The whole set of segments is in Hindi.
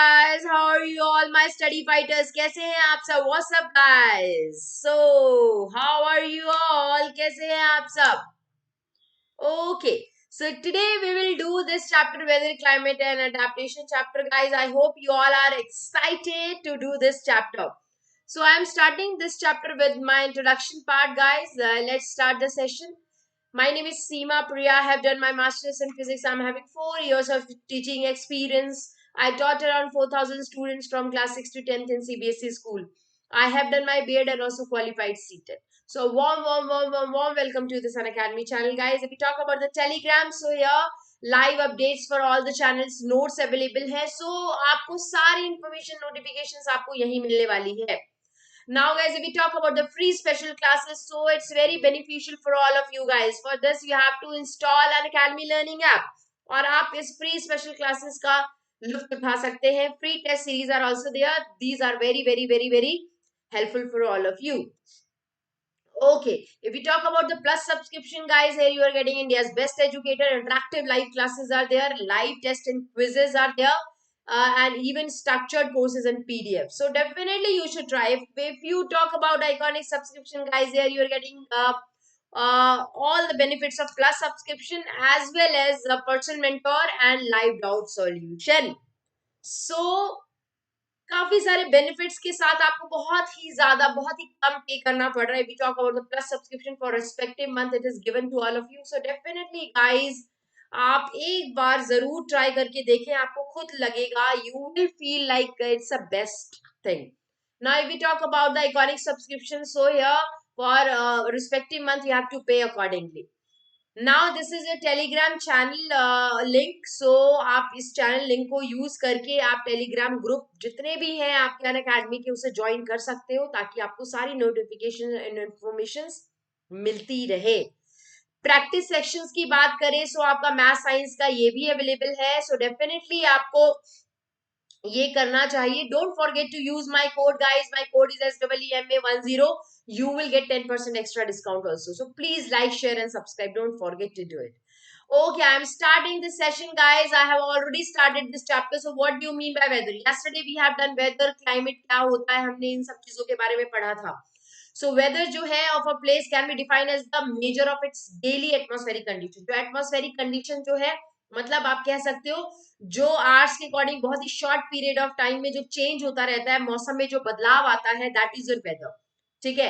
guys, how are you all my study fighters? कैसे हैं आप सब? What's up guys? So how are you all? कैसे हैं आप सब? Okay, so today we will do this chapter, weather, climate and adaptation chapter. Guys, I hope you all are excited to do this chapter. So I am starting this chapter with my introduction part, guys. Let's start the session. My name is Seema Priya. I have done my master's in physics. I'm having 4 years of teaching experience. I taught around 4,000 students from class 6 to 10th in CBSE school. I have done my B.Ed and also qualified CTET. So warm welcome to the Sun Academy channel, guys. If we talk about the Telegram, so here live updates for all the channels, notes available है. So आपको सारी information notifications आपको यही मिलने वाली है. Now guys, if we talk about the free special classes, so it's very beneficial for all of you guys. For this you have to install an Academy Learning app और आप इस free special classes का लुत्फ उठा सकते हैं. Free test series are also there. These are very helpful for all of you. Okay, if we talk about the plus subscription, guys, here you are getting India's best educator. Interactive live classes are there, live tests and quizzes are there, and even structured courses and PDF. So definitely you should try. If you talk about iconic subscription, guys, here you are getting all the benefits of plus subscription as well as a personal mentor and live doubt solution. So काफी सारे बेनिफिट्स के साथ आपको बहुत ही कम पे करना पड़ रहा है. We talk about the plus subscription for respective month, it is given to all of you. So definitely guys, आप एक बार जरूर ट्राई करके देखें, आपको खुद लगेगा, you will feel like it's a best thing. Now if we talk about the iconic subscription, so here for respective month you have to pay accordingly. Now this is a Telegram channel link. So आप इस चैनल लिंक को यूज करके आप टेलीग्राम ग्रुप जितने भी हैं आपके अनअकैडमी के उसे ज्वाइन कर सकते हो ताकि आपको सारी नोटिफिकेशन एंड इंफॉर्मेशन मिलती रहे. प्रैक्टिस सेक्शंस की बात करें सो आपका मैथ साइंस का ये भी अवेलेबल है. सो डेफिनेटली आपको ये करना चाहिए. Don't forget to use my code guys. My code is SEEMA10. You will get 10% extra discount also. So please like, share and subscribe. Don't forget to do it. Okay, I am starting this session, guys. I have already started this chapter. So what do you mean by weather? Yesterday we have done weather, climate क्या होता है, हमने इन सब चीजों के बारे में पढ़ा था. So weather जो है of a place can be defined as the measure of its daily atmospheric condition. जो atmospheric condition जो है, मतलब आप कह सकते हो जो आवर्स के अकॉर्डिंग बहुत ही शॉर्ट पीरियड ऑफ टाइम में जो चेंज होता रहता है, मौसम में जो बदलाव आता है, दैट इज योर वेदर. ठीक है,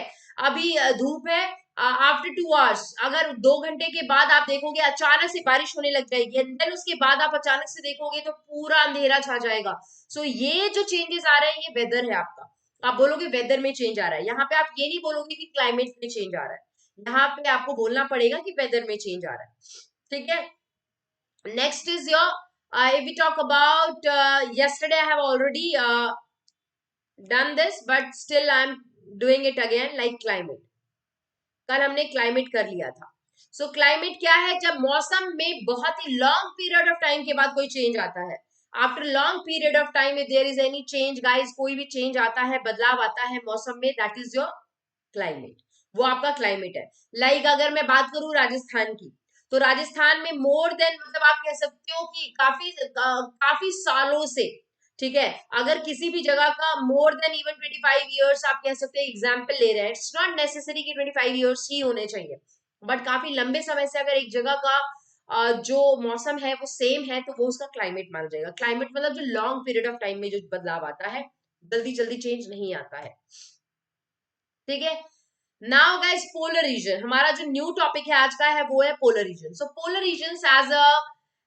अभी धूप है, आफ्टर 2 आवर्स अगर 2 घंटे के बाद आप देखोगे अचानक से बारिश होने लग जाएगी, एंड देन उसके बाद आप अचानक से देखोगे तो पूरा अंधेरा छा जाएगा. सो ये जो चेंजेस आ रहे हैं ये वेदर है आपका. आप बोलोगे वेदर में चेंज आ रहा है, यहाँ पे आप ये नहीं बोलोगे कि क्लाइमेट में चेंज आ रहा है, यहाँ पे आपको बोलना पड़ेगा कि वेदर में चेंज आ रहा है. ठीक है, next is your if we talk about yesterday I have already done this but still I am doing it again, like climate. कल हमने क्लाइमेट कर लिया था. सो क्लाइमेट क्या है? जब मौसम में बहुत ही लॉन्ग पीरियड ऑफ टाइम के बाद कोई चेंज आता है. After long period of time if there is any change guys, कोई भी चेंज आता है, बदलाव आता है मौसम में, दैट इज योर क्लाइमेट. वो आपका क्लाइमेट है. लाइक अगर मैं बात करूं राजस्थान की, तो राजस्थान में मोर देन, मतलब आप कह सकते हो कि काफी सालों से, ठीक है, अगर किसी भी जगह का मोर देन इवन 25 ईयर्स आप कह सकते हैं, एग्जाम्पल ले रहे हैं, इट्स नॉट नेसेसरी कि 25 ईयर्स ही होने चाहिए, बट काफी लंबे समय से अगर एक जगह का जो मौसम है वो सेम है तो वो उसका क्लाइमेट माना जाएगा. क्लाइमेट मतलब जो लॉन्ग पीरियड ऑफ टाइम में जो बदलाव आता है, जल्दी जल्दी चेंज नहीं आता है. ठीक है, नाउ गाइस पोलर रीजन, हमारा जो न्यू टॉपिक है आज का है वो है polar region. So polar region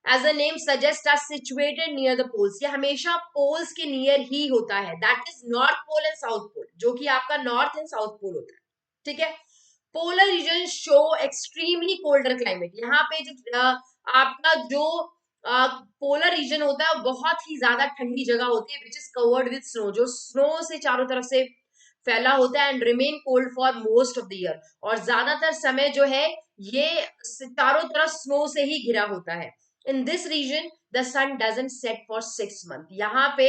as a name suggest are situated near the poles. ये हमेशा पोल्स के नियर ही होता है. That is north pole and south pole, जो कि आपका नॉर्थ एंड साउथ पोल होता है. ठीक है, polar reason show extremely colder climate. यहाँ पे जो आपका जो पोलर रीजन होता है बहुत ही ज्यादा ठंडी जगह होती है, which is covered with snow, जो स्नो से चारों तरफ से फैला होता है, and remain cold for most of the year. और ज्यादातर समय जो है ये चारों तरफ स्नो से ही घिरा होता है. In this region the sun doesn't set for 6 month. यहाँ पे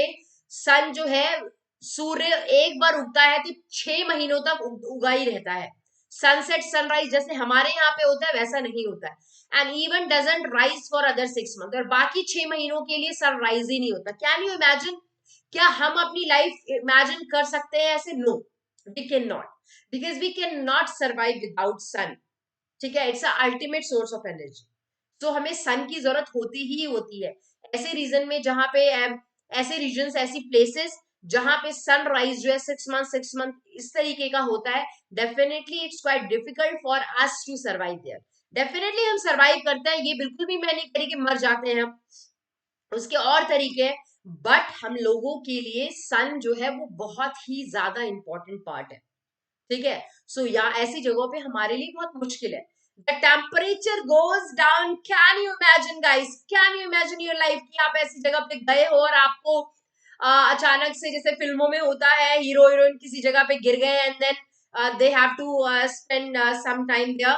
सन जो है, सूर्य एक बार उगता है तो 6 महीनों तक उगा ही रहता है. सनसेट सनराइज जैसे हमारे यहाँ पे होता है वैसा नहीं होता है. And even doesn't rise for other 6 month. और बाकी 6 महीनों के लिए सनराइज ही नहीं होता. कैन यू इमेजिन क्या हम अपनी लाइफ इमेजिन कर सकते हैं ऐसे? No, we can not, because we can not survive without sun. ठीक है, it's ultimate source of energy. तो हमें सन की जरूरत होती ही होती है। ऐसे रीजन में जहां पे ऐसे रीजन, ऐसी प्लेसेस जहां पे सनराइज जो है 6 मंथ इस तरीके का होता है, definitely it's quite difficult for us to survive there. Definitely हम सर्वाइव करते हैं, ये बिल्कुल भी मैं नहीं कह रही कि मर जाते हैं हम, उसके और तरीके हैं, बट हम लोगों के लिए सन जो है वो बहुत ही ज्यादा इंपॉर्टेंट पार्ट है। ठीक है, सो या ऐसी जगहों पे हमारे लिए बहुत मुश्किल है। The temperature goes down, can you imagine guys, can you imagine your life कि आप ऐसी जगह पे गए हो और आपको अचानक से, जैसे फिल्मों में होता है, हीरो हीरोइन किसी जगह पे गिर गए and then they have to spend some time there,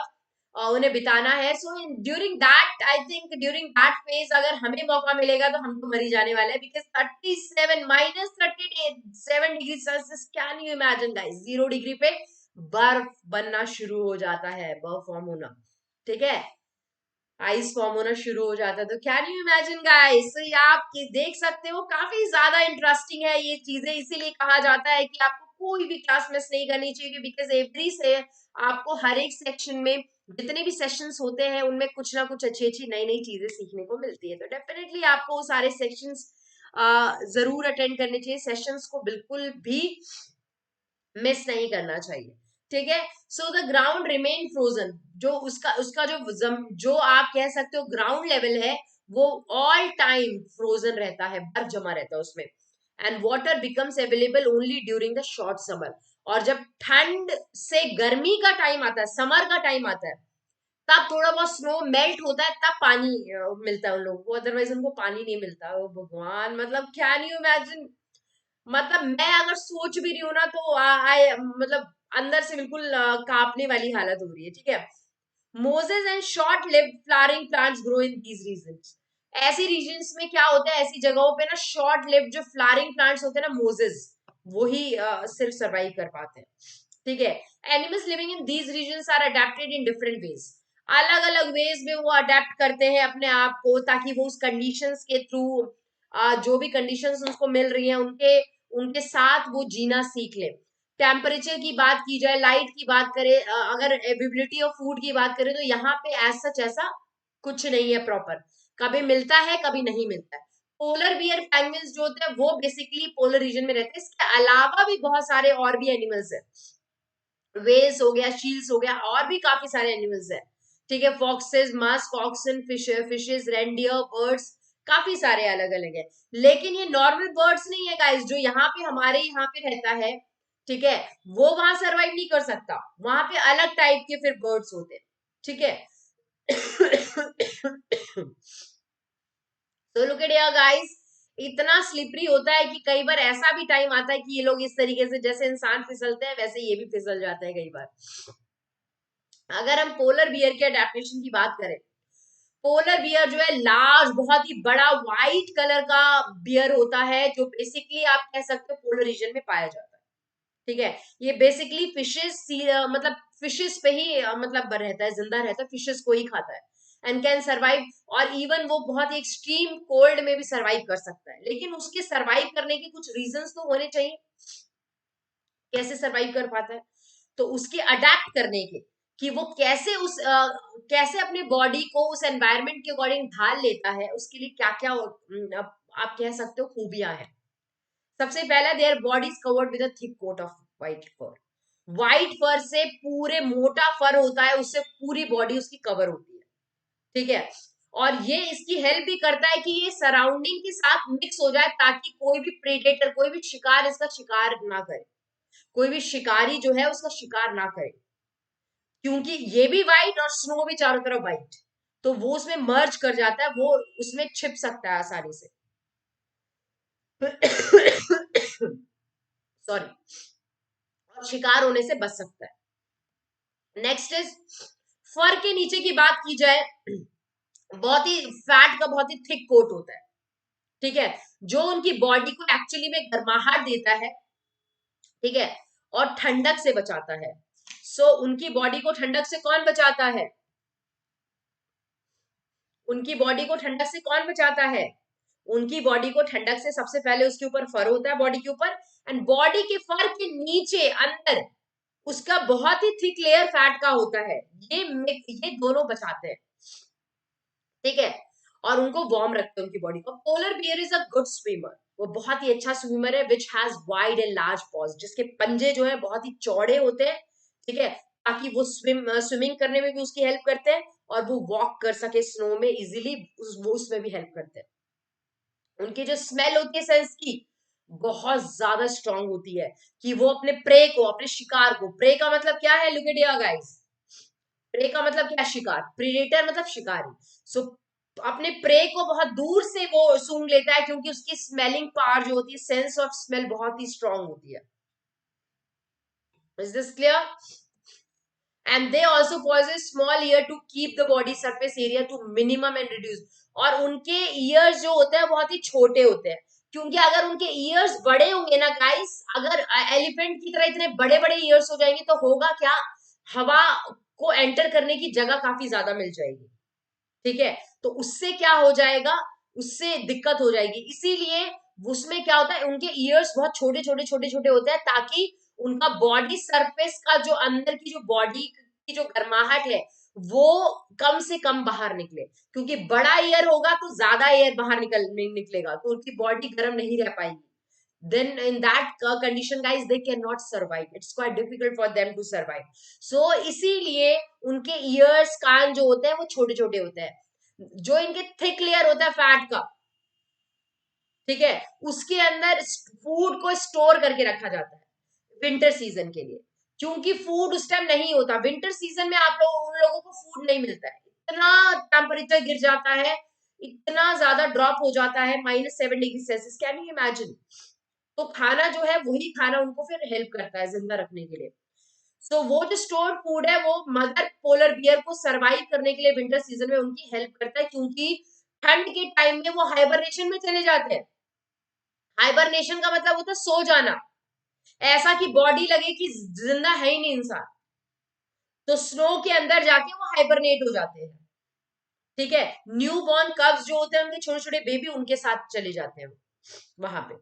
उन्हें बिताना है। So during that, I think during that phase अगर हमें मौका मिलेगा तो हम तो मरी जाने वाले हैं, because 37 -37 degree Celsius, can you imagine guys, 0 degree पे बर्फ बनना शुरू हो जाता है, बर्फ फॉर्म होना, ठीक है, आइस फॉर्म होना शुरू हो जाता है। तो कैन यू इमेजिन गाइस, ये आप देख सकते हो, काफी ज्यादा इंटरेस्टिंग है ये चीजें, इसीलिए कहा जाता है कि आपको कोई भी क्लास मिस नहीं करनी चाहिए, बिकॉज एवरी से आपको हर एक सेक्शन में जितने भी सेशंस होते हैं उनमें कुछ ना कुछ अच्छी अच्छी नई नई चीजें सीखने को मिलती है। तो डेफिनेटली आपको वो सारे सेक्शंस जरूर अटेंड करने चाहिए, सेशंस को बिल्कुल भी मिस नहीं करना चाहिए। ठीक है, so the ground remain frozen, जो उसका उसका जो आप कह सकते हो ग्राउंड लेवल है, वो ऑल टाइम फ्रोजन रहता है, बर्फ जमा रहता है उसमें। And water becomes available only during the short summer, और जब ठंड से गर्मी का टाइम आता है, समर का टाइम आता है, तब थोड़ा बहुत स्नो मेल्ट होता है, तब पानी मिलता है उन लोगों को, अदरवाइज उनको पानी नहीं मिलता। ओ भगवान, मतलब कैन यू इमेजिन, मतलब मैं अगर सोच भी रही हूँ ना तो आई मतलब अंदर से बिल्कुल कांपने वाली हालत हो रही है। ठीक है, mosses and short lived flowering plants grow in these regions. ऐसी रीजन्स में क्या होता है, ऐसी जगहों पे ना शॉर्ट लिव्ड जो फ्लावरिंग प्लांट्स होते हैं ना, मोजेस, वही सिर्फ सर्वाइव कर पाते हैं। ठीक है, animals living in these regions are adapted in different ways, अलग अलग वेज में वो अडेप्ट करते हैं अपने आप को, ताकि वो उस कंडीशंस के थ्रू जो भी कंडीशंस उसको मिल रही हैं उनके उनके साथ वो जीना सीख ले। टेम्परेचर की बात की जाए, लाइट की बात करें, अगर अवेबिलिटी ऑफ फूड की बात करें, तो यहाँ पे एज सच ऐसा कुछ नहीं है प्रॉपर, कभी मिलता है कभी नहीं मिलता है। पोलर बियर पेंगुइन्स जो होते हैं वो बेसिकली पोलर रीजन में रहते हैं, इसके अलावा भी बहुत सारे और भी एनिमल्स है, वेल्स हो गया, शील्स हो गया, और भी काफी सारे एनिमल्स है। ठीक है, foxes, musk oxen, fishes, reindeer, birds, काफी सारे अलग अलग है। लेकिन ये नॉर्मल बर्ड्स नहीं है गाइस, जो यहाँ पे हमारे यहाँ पे रहता है, ठीक है, वो वहां सरवाइव नहीं कर सकता, वहां पे अलग टाइप के फिर बर्ड्स होते हैं। ठीक है, तो लुक एट हियर गाइस, इतना स्लिपरी होता है कि कई बार ऐसा भी टाइम आता है कि ये लोग इस तरीके से, जैसे इंसान फिसलते हैं वैसे ये भी फिसल जाता है कई बार। अगर हम पोलर बियर के अडेप्टेशन की बात करें, पोलर बियर जो है लार्ज, बहुत ही बड़ा व्हाइट कलर का बियर होता है, जो बेसिकली आप कह सकते हो पोलर रीजन में पाया जाता है। ठीक है, ये बेसिकली फिशेस, मतलब फिशेस पे ही मतलब रहता है, जिंदा रहता है, फिशेस को ही खाता है, एंड कैन सर्वाइव, और इवन वो बहुत ही एक्सट्रीम कोल्ड में भी सर्वाइव कर सकता है। लेकिन उसके सर्वाइव करने के कुछ रीजंस तो होने चाहिए, कैसे सर्वाइव कर पाता है, तो उसके अडेप्ट करने के, कि वो कैसे कैसे अपने बॉडी को उस एनवायरनमेंट के अकॉर्डिंग ढाल लेता है, उसके लिए क्या क्या आप कह सकते हो खूबियां हैं। सबसे पहला, their body is covered with a thick coat of white fur. White fur से पूरे मोटा फर होता है, उससे पूरी बॉडी उसकी कवर होती है। ठीक है, और ये इसकी हेल्प भी करता है कि ये सराउंडिंग के साथ मिक्स हो जाए, ताकि कोई भी प्रेडेटर, कोई भी शिकार इसका शिकार ना करे, कोई भी शिकारी जो है उसका शिकार ना करे, क्योंकि ये भी व्हाइट और स्नो भी चारों तरफ व्हाइट, तो वो उसमें मर्ज कर जाता है, वो उसमें छिप सकता है आसानी से। सॉरी, और शिकार होने से बच सकता है। नेक्स्ट इज, फर के नीचे की बात की जाए, बहुत ही फैट का बहुत ही थिक कोट होता है। ठीक है, जो उनकी बॉडी को एक्चुअली में गर्माहट देता है, ठीक है, और ठंडक से बचाता है। सो उनकी बॉडी को ठंडक से कौन बचाता है, उनकी बॉडी को ठंडक से कौन बचाता है, उनकी बॉडी को ठंडक से सबसे पहले उसके ऊपर फर होता है बॉडी के ऊपर, एंड बॉडी के फर के नीचे अंदर उसका बहुत ही थिक लेयर फैट का होता है। ये दोनों बचाते हैं, ठीक है, और उनको वार्म रखते हैं उनकी बॉडी को। Polar bear is a good swimmer, वो बहुत ही अच्छा स्विमर है, which has wide and large pause, जिसके पंजे जो है बहुत ही चौड़े होते हैं, ठीक है, ताकि वो स्विमिंग करने में भी उसकी हेल्प करते हैं, और वो वॉक कर सके स्नो में इजीली, वो उसमें भी हेल्प करते हैं। उनकी जो स्मेल होती है सेंस की, बहुत ज्यादा स्ट्रांग होती है, कि वो अपने प्रे को, अपने शिकार को, प्रे का मतलब क्या है, look at here guys, prey का मतलब क्या, शिकार, प्रीडेटर मतलब शिकारी। सो अपने प्रे को बहुत दूर से वो सूंघ लेता है, क्योंकि उसकी स्मेलिंग पावर जो होती है, सेंस ऑफ स्मेल बहुत ही स्ट्रांग होती है। Is this clear? And they also possess small ear to keep the body surface area to minimum and reduce, और उनके ईयर्स जो होते हैं बहुत ही छोटे होते हैं, क्योंकि अगर उनके ईयर्स बड़े होंगे ना गाइस, अगर एलिफेंट की तरह इतने बड़े बड़े ईयर्स हो जाएंगे तो होगा क्या, हवा को एंटर करने की जगह काफी ज्यादा मिल जाएगी, ठीक है, तो उससे क्या हो जाएगा, उससे दिक्कत हो जाएगी। इसीलिए उसमें क्या होता है, उनके ईयर्स बहुत छोटे छोटे छोटे छोटे होते हैं, ताकि उनका बॉडी सरफेस का जो अंदर की जो बॉडी की जो गर्माहट है वो कम से कम बाहर निकले, क्योंकि बड़ा ईयर होगा तो ज्यादा एयर बाहर निकलेगा, तो उनकी बॉडी गर्म नहीं रह पाएगी। then in that condition guys they cannot survive, it's quite difficult for them to survive। so इसीलिए उनके ears, कान जो होते हैं वो छोटे छोटे होते हैं, जो इनके थिक लेयर होता है फैट का, ठीक है, उसके अंदर फूड को स्टोर करके रखा जाता है विंटर सीजन के लिए, क्योंकि फूड उस टाइम नहीं होता, विंटर सीजन में आप लोग, उन लोगों को फूड नहीं मिलता है, इतना टेम्परेचर गिर जाता है, इतना ज्यादा ड्रॉप हो जाता है, -7 degree Celsius, can you imagine. तो खाना जो है वही खाना उनको फिर हेल्प करता है जिंदा रखने के लिए। सो वो जो स्टोर्ड फूड है वो मदर पोलर बियर को सरवाइव करने के लिए विंटर सीजन में उनकी हेल्प करता है, क्योंकि ठंड के टाइम में वो हाइबरनेशन में चले जाते हैं। हाइबरनेशन का मतलब होता है सो जाना, ऐसा कि बॉडी लगे कि जिंदा है ही नहीं इंसान, तो स्नो के अंदर जाके वो हाइबरनेट हो जाते हैं, ठीक है। न्यू बॉर्न कब्स जो होते हैं उनके छोटे छोटे बेबी उनके साथ चले जाते हैं वहां पे।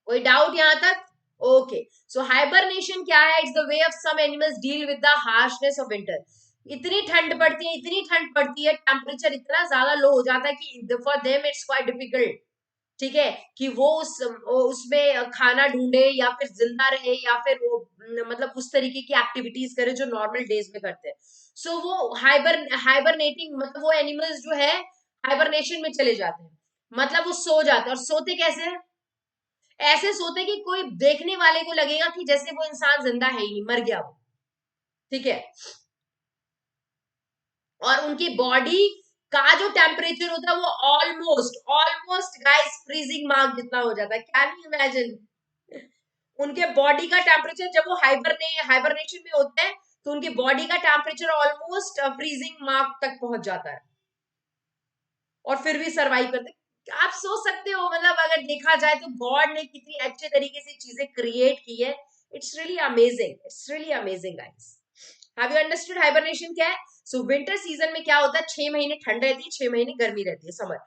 कोई डाउट यहां तक? ओके, सो हाइबरनेशन क्या है, it's the way of some animals deal with the harshness of winter. इतनी ठंड पड़ती है, इतनी ठंड पड़ती है, टेम्परेचर इतना ज्यादा लो हो जाता है कि for them it's quite difficult, ठीक है, कि वो उसमें खाना ढूंढे या फिर जिंदा रहे, या फिर वो मतलब उस तरीके की एक्टिविटीज करे जो नॉर्मल डेज में करते हैं। सो वो हाइबरनेटिंग मतलब वो एनिमल्स जो है हाइबरनेशन में चले जाते हैं, मतलब वो सो जाते हैं, और सोते कैसे हैं, ऐसे सोते कि कोई देखने वाले को लगेगा कि जैसे वो इंसान जिंदा है ही नहीं, मर गया वो, ठीक है, और उनकी बॉडी का जो टेम्परेचर होता है वो almost almost guys freezing mark जितना हो जाता है, कैन यू इमेजिन। उनके बॉडी का टेम्परेचर जब वो हाइबरनेशन में होते हैं तो उनकी बॉडी का टेम्परेचर ऑलमोस्ट फ्रीजिंग मार्क तक पहुंच जाता है, और फिर भी सरवाइव करते हैं। आप सोच सकते हो, मतलब अगर देखा जाए तो गॉड ने कितनी अच्छे तरीके से चीजें क्रिएट की है, it's really amazing, it's really amazing guys. Have you understood hibernation क्या है? सो विंटर सीजन में क्या होता है, 6 महीने ठंड रहती है, 6 महीने गर्मी रहती है, समर।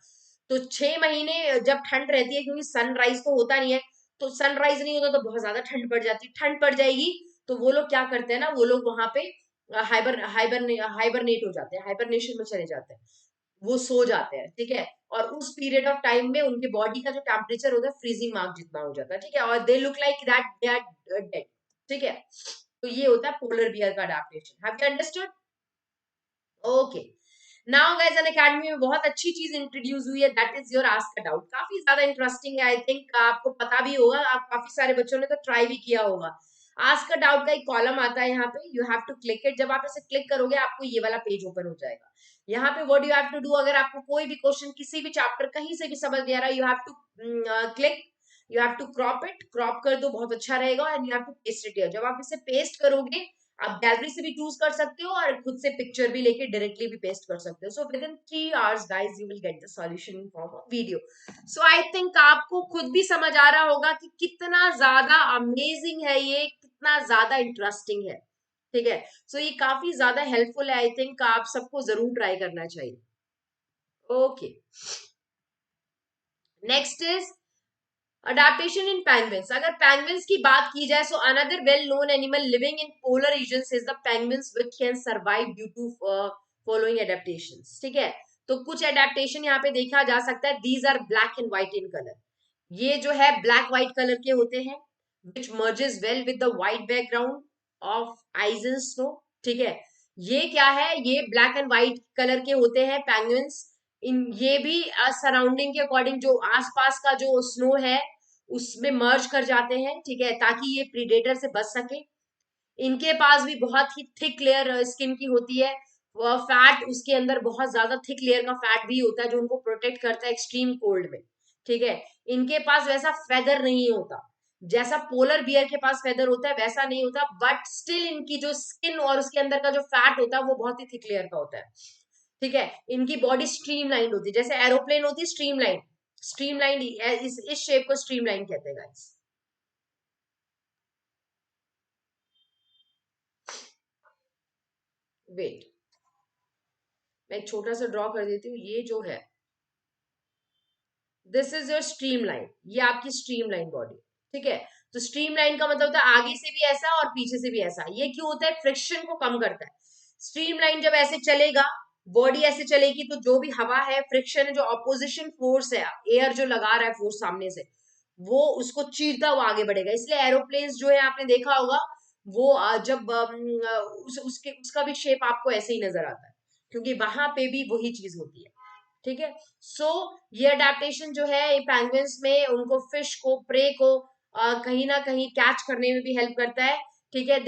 तो 6 महीने जब ठंड रहती है, क्योंकि सनराइज तो होता नहीं है, तो सनराइज नहीं होता तो बहुत ज्यादा ठंड पड़ जाती है, ठंड पड़ जाएगी तो वो लोग क्या करते हैं ना, वो लोग वहां पे हाइबरनेट हो जाते हैं, हाइबरनेशन में चले जाते हैं, वो सो जाते हैं, ठीक है, और उस पीरियड ऑफ टाइम में उनके बॉडी का जो टेम्परेचर होता है फ्रीजिंग मार्क जितना हो जाता है, ठीक है, और they look like that they are dead, ठीक है। तो ये होता है पोलर बियर का adaptation. Have you understood? Okay, now guys Unacademy में बहुत अच्छी चीज इंट्रोड्यूस हुई है, that is your ask a doubt, काफी ज्यादा इंटरेस्टिंग है, आई थिंक आपको पता भी होगा, आप काफी सारे बच्चों ने तो ट्राई भी किया होगा। आस्क अ डाउट का एक कॉलम आता है यहाँ पे, you have to click it, जब आप इसे क्लिक करोगे आपको ये वाला पेज ओपन हो जाएगा। यहाँ पे what you have to do, अगर आपको कोई भी क्वेश्चन किसी भी चैप्टर कहीं से भी समझ नहीं आ रहा, you have to click, you have to crop it, crop कर दो बहुत अच्छा रहेगा, and you have to paste it here. जब आप इसे पेस्ट करोगे आप गैलरी से भी चूज कर सकते हो, और खुद से पिक्चर भी लेके डायरेक्टली भी पेस्ट कर सकते हो। So with in 3 hours guys you will get the solution in form of video. So I think आपको खुद भी समझ आ रहा होगा कि कितना ज्यादा अमेजिंग है ये, कितना ज्यादा इंटरेस्टिंग है, ठीक है। सो ये काफी ज्यादा हेल्पफुल है, आई थिंक आप सबको जरूर ट्राई करना चाहिए। Okay, next is adaptation in penguins. अगर पेंगुइन्स की बात की जाए, so another well known animal living in polar regions is the penguins which can survive due to following adaptations. ठीक है, तो कुछ एडेप्टेशन यहाँ पे देखा जा सकता है। These are black and white in colour. ये जो है ब्लैक व्हाइट कलर के होते हैं, which merges well with the white background of eyes and snow. ठीक है, ये क्या है, ये ब्लैक एंड व्हाइट कलर के होते हैं पेंगुइन्स। इन ये भी सराउंडिंग के अकॉर्डिंग जो आसपास का जो स्नो है उसमें मर्ज कर जाते हैं। ठीक है, ताकि ये प्रीडेटर से बच सके। इनके पास भी बहुत ही थिक लेयर स्किन की होती है। फैट उसके अंदर बहुत ज्यादा थिक लेयर का फैट भी होता है जो उनको प्रोटेक्ट करता है एक्सट्रीम कोल्ड में। ठीक है, इनके पास वैसा फेदर नहीं होता, जैसा पोलर बियर के पास फेदर होता है वैसा नहीं होता, बट स्टिल इनकी जो स्किन और उसके अंदर का जो फैट होता है वो बहुत ही थिक लेयर का होता है। ठीक है, इनकी बॉडी स्ट्रीमलाइन होती है, जैसे एरोप्लेन होती है स्ट्रीमलाइन। स्ट्रीमलाइन इस शेप को स्ट्रीमलाइन कहते हैं गाइस। वेट, मैं एक छोटा सा ड्रॉ कर देती हूँ। ये जो है, this is your stream line, ये आपकी स्ट्रीम लाइन बॉडी। ठीक है, तो स्ट्रीम लाइन का मतलब होता है आगे से भी ऐसा और पीछे से भी ऐसा। ये क्यों होता है, फ्रिक्शन को कम करता है। स्ट्रीम लाइन जब ऐसे चलेगा, बॉडी ऐसे चलेगी, तो जो भी हवा है, फ्रिक्शन है, जो ऑपोजिशन फोर्स है, एयर जो लगा रहा है फोर्स सामने से, वो उसको चीरता हुआ आगे बढ़ेगा। इसलिए एरोप्लेन्स जो है आपने देखा होगा, वो जब उसका भी शेप आपको ऐसे ही नजर आता है, क्योंकि वहां पे भी वही चीज होती है। ठीक है, सो ये अडेप्टेशन जो है पेंगुइन्स में उनको फिश को, प्रे को कहीं ना कहीं कैच करने में भी हेल्प करता है। ठीक है,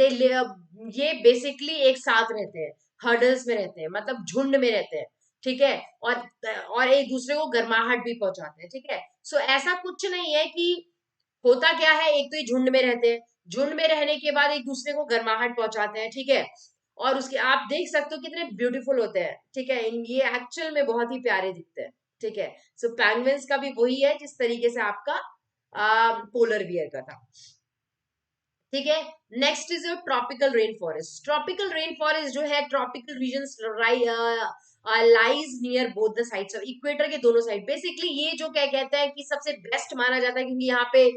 ये बेसिकली एक साथ रहते हैं, हर्डल्स में रहते हैं, मतलब झुंड में रहते हैं। ठीक है, और एक दूसरे को गर्माहट भी पहुंचाते हैं। ठीक है, सो ऐसा कुछ नहीं है कि होता क्या है, एक तो ये झुंड में रहते हैं, झुंड में रहने के बाद एक दूसरे को गर्माहट पहुंचाते हैं। ठीक है, और उसके आप देख सकते हो कितने ब्यूटीफुल होते हैं। ठीक है, ये एक्चुअल में बहुत ही प्यारे दिखते हैं। ठीक है, सो पेंगुइन्स का भी वही है जिस तरीके से आपका पोलर बियर का था। ठीक है, next is your tropical rain forest. Tropical rain forest जो है, tropical region lies near both the sides of equator के दोनों साइड। बेसिकली ये जो क्या कहते हैं कि सबसे बेस्ट माना जाता है, क्योंकि यहाँ पे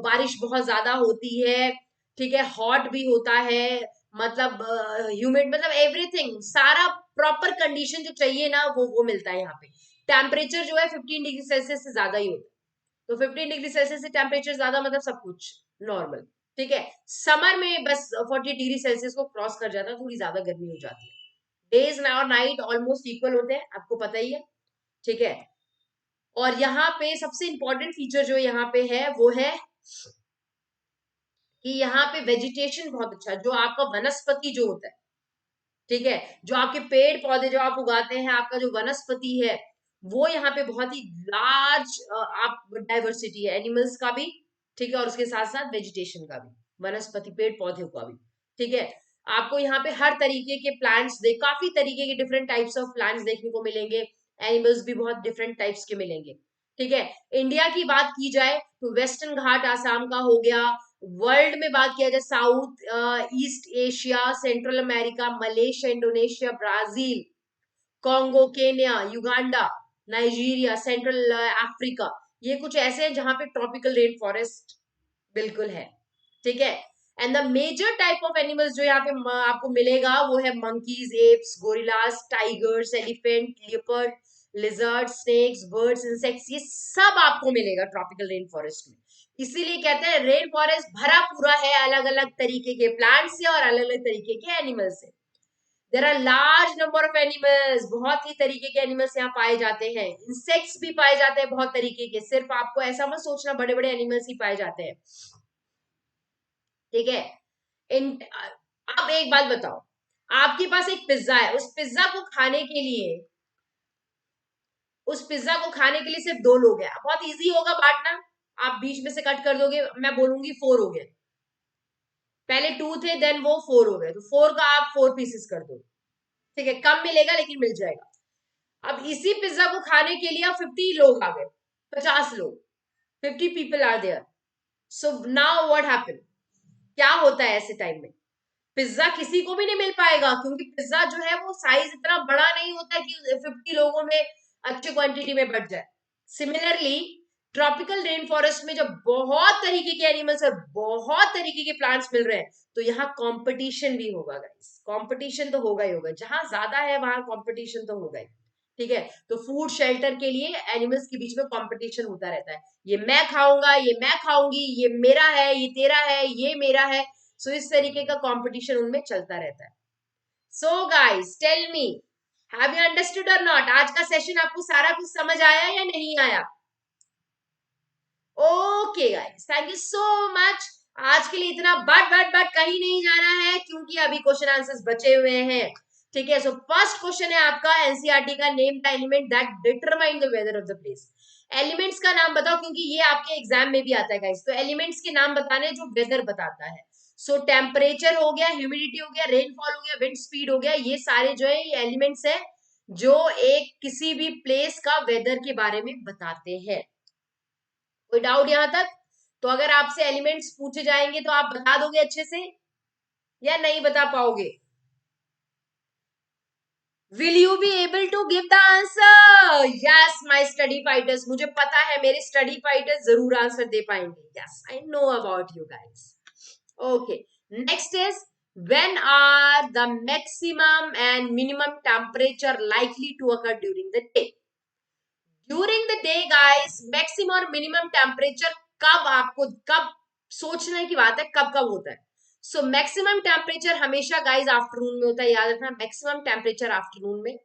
बारिश बहुत ज्यादा होती है। ठीक है, हॉट भी होता है, मतलब ह्यूमिड, मतलब एवरीथिंग, सारा प्रॉपर कंडीशन जो चाहिए ना वो मिलता है यहाँ पे। टेम्परेचर जो है 15 डिग्री सेल्सियस से ज्यादा ही होता है। तो 15 डिग्री सेल्सियस से टेम्परेचर ज्यादा मतलब सब कुछ नॉर्मल। ठीक है, समर में बस 40 डिग्री सेल्सियस को क्रॉस कर जाता है, थोड़ी ज्यादा गर्मी हो जाती है। डेज और नाइट ऑलमोस्ट इक्वल होते हैं, आपको पता ही है। ठीक है, और यहाँ पे सबसे इंपॉर्टेंट फीचर जो यहाँ पे है वो है कि यहाँ पे वेजिटेशन बहुत अच्छा है, जो आपका वनस्पति जो होता है। ठीक है, जो आपके पेड़ पौधे जो आप उगाते हैं, आपका जो वनस्पति है, वो यहाँ पे बहुत ही लार्ज आप डाइवर्सिटी है एनिमल्स का भी। ठीक है, और उसके साथ साथ वेजिटेशन का भी, वनस्पति पेड़ पौधे का भी। ठीक है, आपको यहाँ पे हर तरीके के प्लांट्स काफी तरीके के डिफरेंट टाइप्स ऑफ प्लांट्स देखने को मिलेंगे। एनिमल्स भी बहुत डिफरेंट टाइप्स के मिलेंगे। ठीक है, इंडिया की बात की जाए तो वेस्टर्न घाट आसाम का हो गया। वर्ल्ड में बात किया जाए, south east Asia, central America, Malaysia, Indonesia, Brazil, Congo, Kenya, Uganda, Nigeria, central Africa, ये कुछ ऐसे हैं जहां पे ट्रॉपिकल रेन फॉरेस्ट बिल्कुल है। ठीक है, and the major type of animals जो यहाँ पे आपको मिलेगा वो है monkeys, apes, gorillas, tigers, elephant, leopard, lizard, snakes, birds, insects, ये सब आपको मिलेगा ट्रॉपिकल रेन फॉरेस्ट में। इसीलिए कहते हैं रेन फॉरेस्ट भरा पूरा है अलग अलग तरीके के प्लांट से और अलग अलग तरीके के एनिमल से। There are large number of animals, बहुत ही तरीके के एनिमल्स यहाँ पाए जाते हैं। इंसेक्ट्स भी पाए जाते हैं बहुत तरीके के, सिर्फ आपको ऐसा मत सोचना बड़े बड़े एनिमल्स ही पाए जाते हैं। ठीक है, इन अब एक बात बताओ, आपके पास एक पिज्जा है, उस पिज्जा को खाने के लिए सिर्फ 2 लोग हैं, बहुत इजी होगा बांटना। आप बीच में से कट कर दोगे, मैं बोलूंगी 4 हो गए, पहले 2 थे देन वो 4 हो गए, तो 4 का आप 4 पीसेस कर दो। ठीक है, कम मिलेगा लेकिन मिल जाएगा। अब इसी पिज्जा को खाने के लिए 50 लोग आ गए, 50 लोग, 50 people are there. So now what happen, क्या होता है ऐसे टाइम में, पिज्जा किसी को भी नहीं मिल पाएगा, क्योंकि पिज्जा जो है वो साइज इतना बड़ा नहीं होता कि 50 लोगों में अच्छी क्वांटिटी में बट जाए। सिमिलरली ट्रॉपिकल रेन फॉरेस्ट में जब बहुत तरीके के एनिमल्स और बहुत तरीके के प्लांट्स मिल रहे हैं तो यहाँ कंपटीशन भी होगा गाइस, कंपटीशन तो होगा ही होगा, जहां ज्यादा है वहां कंपटीशन तो होगा ही। ठीक है, तो फूड शेल्टर के लिए एनिमल्स के बीच में कंपटीशन होता रहता है, ये मैं खाऊंगा, ये मैं खाऊंगी, ये मेरा है, ये तेरा है, ये मेरा है। सो इस तरीके का कंपटीशन उनमें चलता रहता है। So guys tell me, have you understood और नॉट? आज का सेशन आपको सारा कुछ समझ आया या नहीं आया? Okay guys, thank you so much. आज के लिए इतना, बट कहीं नहीं जाना है क्योंकि अभी क्वेश्चन आंसर्स बचे हुए हैं। ठीक है, सो फर्स्ट क्वेश्चन है आपका एनसीईआरटी का, name the element that determine the weather of the place. Elements का नाम बताओ क्योंकि ये आपके एग्जाम में भी आता है गाइस, तो एलिमेंट्स के नाम बताने जो वेदर बताता है। सो टेम्परेचर हो गया, ह्यूमिडिटी हो गया, रेनफॉल हो गया, विंड स्पीड हो गया, ये सारे जो है ये एलिमेंट्स है जो एक किसी भी प्लेस का वेदर के बारे में बताते हैं। कोई डाउट यहां तक? तो अगर आपसे एलिमेंट्स पूछे जाएंगे तो आप बता दोगे अच्छे से या नहीं बता पाओगे? Will you be able to give the answer? Yes my study fighters, मुझे पता है मेरे स्टडी फाइटर्स जरूर आंसर दे पाएंगे। Yes I know about you guys. Okay, next is when are the maximum and minimum temperature likely to occur during the day? During the day guys, maximum और मिनिमम टेम्परेचर कब, आपको कब सोचने की बात है, कब कब होता है। सो मैक्सिमम टेम्परेचर हमेशा गाइस आफ्टरनून में होता है, याद रखना, मैक्सिमम टेम्परेचर आफ्टरनून में।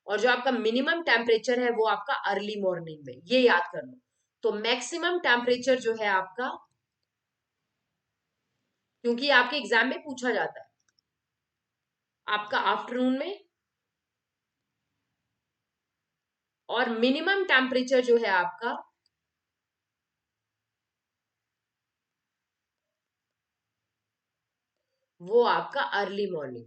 और जो आपका मिनिमम टेम्परेचर है वो आपका अर्ली मॉर्निंग में, ये याद कर लो। तो मैक्सिमम टेम्परेचर जो है आपका, क्योंकि आपके एग्जाम में पूछा जाता है, आपका आफ्टरनून में। और मिनिमम टेम्परेचर जो है आपका, वो आपका अर्ली मॉर्निंग।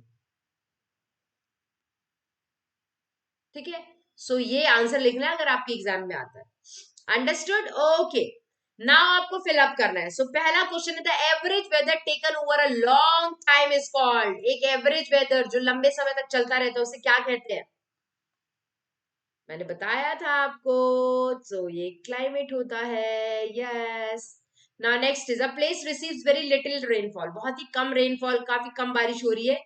ठीक है, सो ये आंसर लिखना है अगर आपके एग्जाम में आता है। अंडरस्टूड? ओके, नाउ आपको फिलअप करना है। सो पहला क्वेश्चन है, the average weather taken over a long time is called. एक एवरेज वेदर जो लंबे समय तक चलता रहता है उसे क्या कहते हैं? मैंने बताया था आपको, सो ये क्लाइमेट होता है। Yes, now next is, a place receives very little rainfall, बहुत ही कम रेनफॉल, काफी कम बारिश हो रही है,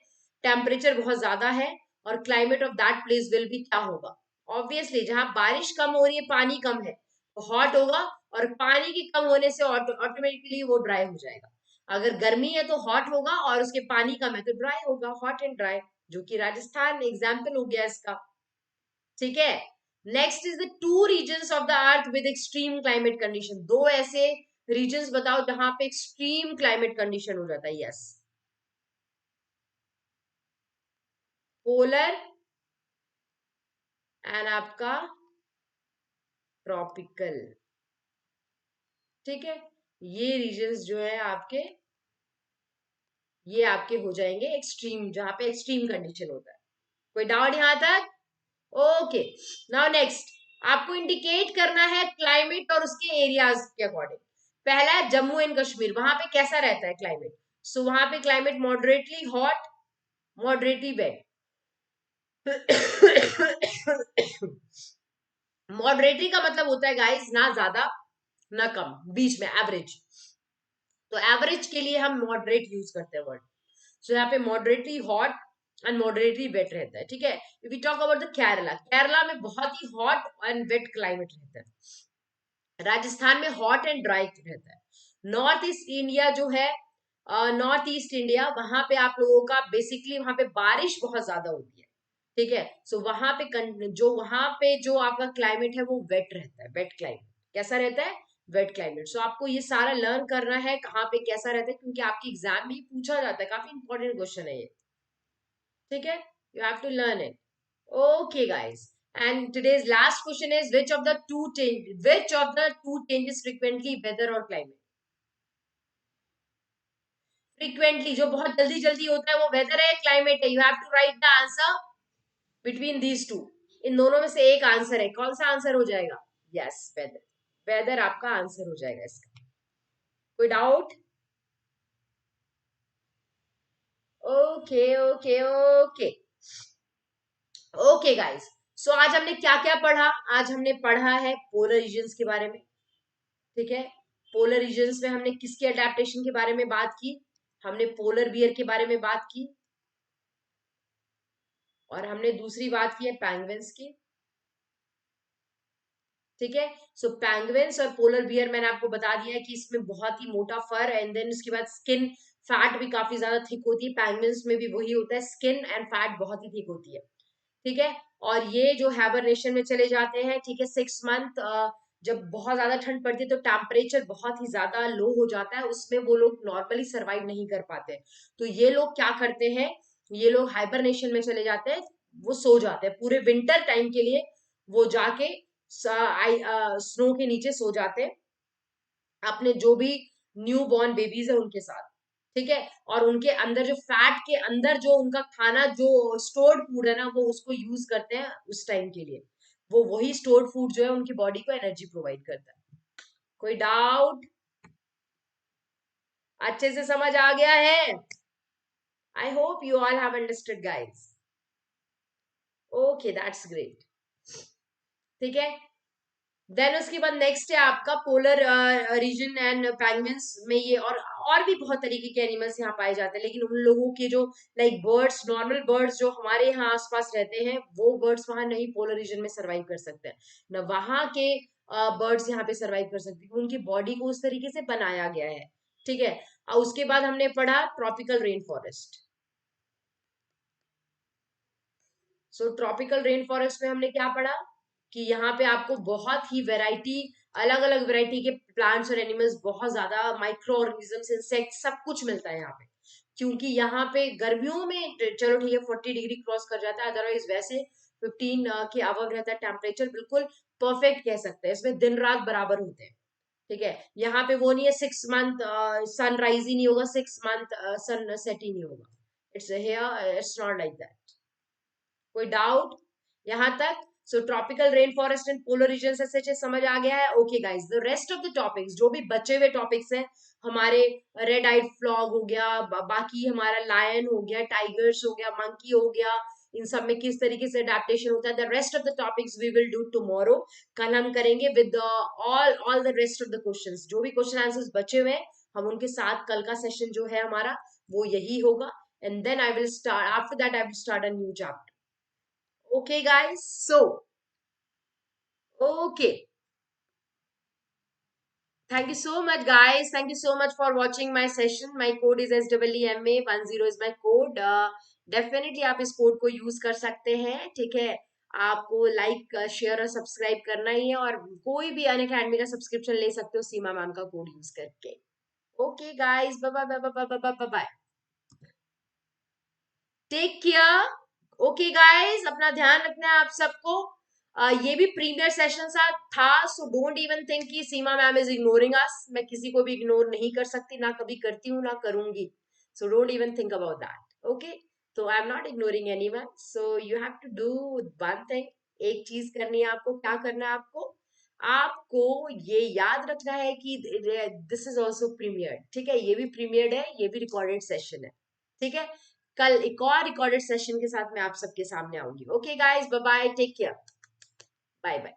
टेम्परेचर बहुत ज्यादा है, और climate of that place will be क्या होगा? ऑब्वियसली जहां बारिश कम हो रही है, पानी कम है, तो हॉट होगा, और पानी के कम होने से ऑटोमेटिकली वो ड्राई हो जाएगा। अगर गर्मी है तो हॉट होगा, और उसके पानी कम है तो ड्राई होगा, हॉट एंड ड्राई, जो कि राजस्थान एग्जाम्पल हो गया इसका। ठीक है, next is the two reasons of the earth with extreme climate condition. दो ऐसे रीजन्स बताओ जहां पे एक्सट्रीम क्लाइमेट कंडीशन हो जाता है। यस, पोलर एंड आपका ट्रॉपिकल। ठीक है, ये रीजन्स जो है आपके, ये आपके हो जाएंगे एक्सट्रीम, जहां पे एक्सट्रीम कंडीशन होता है। कोई डाउट यहां तक? ओके, नाउ नेक्स्ट आपको इंडिकेट करना है क्लाइमेट और उसके एरियाज के अकॉर्डिंग। पहला है जम्मू एंड कश्मीर, वहां पे कैसा रहता है क्लाइमेट? सो वहां पे climate moderately hot, moderately wet. Moderately का मतलब होता है गाइस ना ज्यादा ना कम, बीच में, एवरेज। तो एवरेज के लिए हम मॉडरेट यूज करते हैं वर्ड। सो यहाँ पे moderately hot and moderately wet रहता है। ठीक है, if we talk about the Kerala, Kerala में बहुत ही हॉट एंड वेट क्लाइमेट रहता है। राजस्थान में हॉट एंड ड्राई रहता है। नॉर्थ ईस्ट इंडिया जो है, नॉर्थ ईस्ट इंडिया, वहां पे आप लोगों का बेसिकली वहां पे बारिश बहुत ज्यादा होती है। ठीक है, सो वहां पे वहां पे जो आपका क्लाइमेट है वो वेट रहता है, वेट क्लाइमेट। कैसा रहता है? Wait climate. सो आपको ये सारा लर्न करना है कहाँ पे कैसा रहता है, क्योंकि आपके एग्जाम में पूछा जाता है, काफी इंपॉर्टेंट क्वेश्चन है ये। ठीक है, you have to learn it. Okay guys, and today's last question is, which of the two changes frequently weather और क्लाइमेट? फ्रीक्वेंटली जो बहुत जल्दी जल्दी होता है वो वेदर है, क्लाइमेट है? You have to write the answer between these two. इन दोनों में से एक आंसर है, कौन सा आंसर हो जाएगा? Yes, weather. वेदर आपका आंसर हो जाएगा इसका। कोई doubt? Okay okay okay okay guys, so आज हमने क्या क्या पढ़ा? आज हमने पढ़ा है पोलर रीजन्स के बारे में, ठीक है। पोलर रीजन्स में हमने किसके अडेप्टेशन के बारे में बात की? हमने पोलर बियर के बारे में बात की, और हमने दूसरी बात की है पैंगुइन्स की, ठीक है। सो पैंगुइन्स और पोलर बियर मैंने आपको बता दिया है कि इसमें बहुत ही मोटा फर, एंड देन उसके बाद स्किन फैट भी काफी ज्यादा थिक होती है। पैंगुइन्स में भी वही होता है, स्किन एंड फैट बहुत ही थिक होती है, ठीक है। और ये जो हाइबरनेशन में चले जाते हैं, ठीक है, 6 मंथ। जब बहुत ज्यादा ठंड पड़ती है तो टेम्परेचर बहुत ही ज्यादा लो हो जाता है, उसमें वो लोग नॉर्मली सरवाइव नहीं कर पाते। तो ये लोग क्या करते हैं, ये लोग हाइबरनेशन में चले जाते हैं, वो सो जाते हैं पूरे विंटर टाइम के लिए। वो जाके स्नो के नीचे सो जाते हैं अपने जो भी न्यू बॉर्न बेबीज है उनके साथ, ठीक है। और उनके अंदर जो फैट के अंदर जो उनका खाना जो स्टोर्ड फूड है ना, वो उसको यूज करते हैं उस टाइम के लिए। वो वही स्टोर्ड फूड जो है उनकी बॉडी को एनर्जी प्रोवाइड करता है। कोई डाउट? अच्छे से समझ आ गया है? I hope you all have understood guys. Okay, that's great, ठीक है। देन उसके बाद नेक्स्ट है आपका पोलर रीजन एंड पैंगुइन्स में ये और भी बहुत तरीके के एनिमल्स यहाँ पाए जाते हैं, लेकिन उन लोगों के जो लाइक बर्ड्स, नॉर्मल बर्ड्स जो हमारे यहाँ आसपास रहते हैं, वो बर्ड्स वहां नहीं पोलर रीजन में सरवाइव कर सकते हैं, न वहां के बर्ड्स यहाँ पे सरवाइव कर सकते हैं। उनकी बॉडी को उस तरीके से बनाया गया है, ठीक है। और उसके बाद हमने पढ़ा ट्रॉपिकल रेन फॉरेस्ट। सो ट्रॉपिकल रेन फॉरेस्ट में हमने क्या पढ़ा कि यहाँ पे आपको बहुत ही वैरायटी, अलग अलग वैरायटी के प्लांट्स और एनिमल्स, बहुत ज्यादा माइक्रो ऑर्गेनिजम्स, इंसेक्ट, सब कुछ मिलता है यहाँ पे। क्योंकि यहाँ पे गर्मियों में चलो ठीक है 40 डिग्री क्रॉस कर जाता है, अदरवाइज वैसे 15 के अबव रहता है टेम्परेचर, बिल्कुल परफेक्ट कह सकते हैं। इसमें दिन रात बराबर होते हैं, ठीक है। यहाँ पे वो नहीं है 6 मंथ सनराइज ही नहीं होगा, 6 मंथ सन सेट ही नहीं होगा। It's here, it's not like that. कोई डाउट यहां तक? So tropical rain forest and polar region से समझ आ गया है? Okay guys, the rest of the topics जो भी बचे हुए टॉपिक्स हैं हमारे, रेड आइड फ्लॉग हो गया, बाकी हमारा लायन हो गया, टाइगर्स हो गया, मंकी हो गया, इन सब में किस तरीके से अडेप्टेशन होता है, the rest of the topics we will do tomorrow. कल हम करेंगे with all the rest of the questions, जो भी क्वेश्चन आंसर्स बचे हुए हैं हम उनके साथ कल का सेशन जो है हमारा वो यही होगा। And then I will start, after that I will start a new chapter. Okay, guys. So, okay. Thank you so much, guys. Thank you so much for watching my session. My code is SWEMA10 is my code. Definitely आप इस कोड को यूज कर सकते हैं, ठीक है। आपको लाइक, शेयर और सब्सक्राइब करना ही है, और कोई भी अनअकैडमी का सब्सक्रिप्शन ले सकते हो सीमा मैम का कोड यूज करके। Okay guys, bye bye bye bye bye bye bye, take care. Okay guys, अपना ध्यान रखना है आप सबको। ये भी प्रीमियर सेशन सा था, सो डोंट इवन थिंक कि सीमा मैम इज इग्नोरिंग अस। मैं किसी को भी इग्नोर नहीं कर सकती, ना कभी करती हूँ ना करूंगी। So don't even think about that, okay. तो I am not ignoring anyone, so you have to do one thing. एक चीज करनी है आपको, क्या करना है आपको? आपको ये याद रखना है कि दिस इज ऑल्सो प्रीमियर्ड, ठीक है। ये भी प्रीमियर्ड है, ये भी रिकॉर्डेड सेशन है, ठीक है। कल एक और रिकॉर्डेड सेशन के साथ मैं आप सबके सामने आऊंगी। Okay guys, bye bye, take care, bye bye.